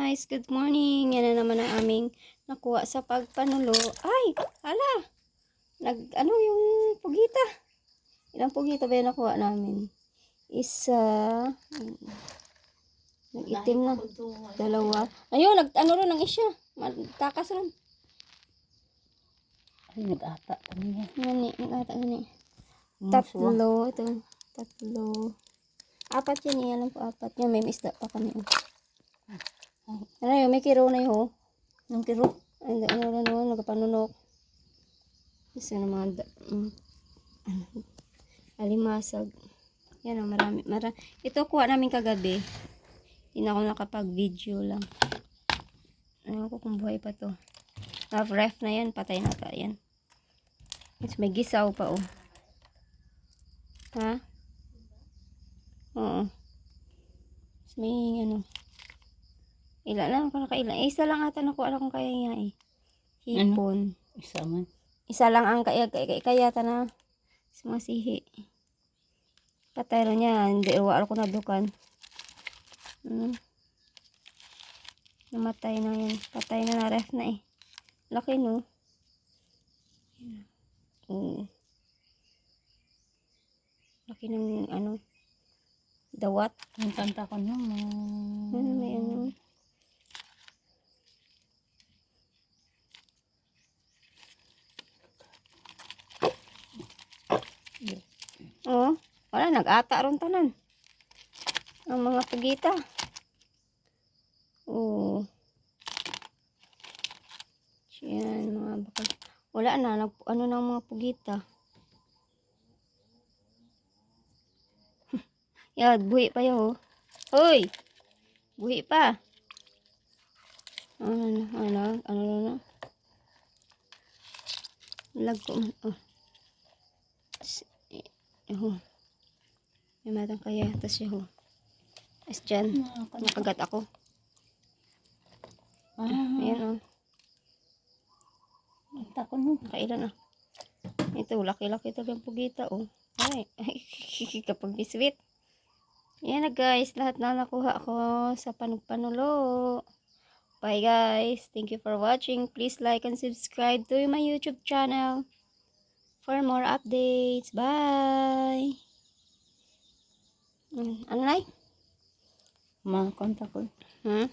guys, good morning. Yan na naman ang aming nakuha sa pagpanulo. Ay, hala. Ano yung pugita? Ilang pugita ba yung nakuha namin? Isa. Nag-itim na. Dalawa. Ayun, ano rin ang isa. Takas rin. Ay, nag-ata. Ano yan? Ngani, nag-ata ngani. Tatlo. Ito. Tatlo. Apat yan. Alam ko apat. Yan, may isda pa kami. Ano yun, may kiro na yun. Yung kiro? Ano, nagpanunok. Isa na mga alimasag. Yan o, marami. Ito kuha namin kagabi. Hindi na ako nakapag-video lang. Ano ko kung buhay pa to. Ref na yan, patay na ta. Yan. Mas may gisaw pa o. Ha? Oo. Mas may ano. Ilan lang ako nakailan. Isa lang ata nakuha na kung kaya nga eh. Hipon. Ano? Isa man. Isa lang ang kaya ta na sa mga sihi. Patay rin niya. Hindi, wala ko na dukan. Namatay na yan. Patay na ref na eh. Laki no. Laki ng ano. Dawat. Yung kanta ko naman. Ano may ano. Oh, wala, nag-ata ron tanan. Ang mga pugita. Oh. Yan, mga bakal. Wala na, ano na mga pugita. Yan, buhi pa yun. Hoy! Buhi pa. Ano na. Lag ko. Oh. May matang kaya. Tapos yun. As dyan. Nakagat ako. Ayan o. Kanta ko nun. Nakailan ito, laki-laki ito yung pugita o. Ay, kapag biswit. Yan na guys. Lahat na nakuha ko sa panulo. Bye guys. Thank you for watching. Please like and subscribe to my YouTube channel for more updates. Bye! Ano na? Mga kanta ko. Hmm?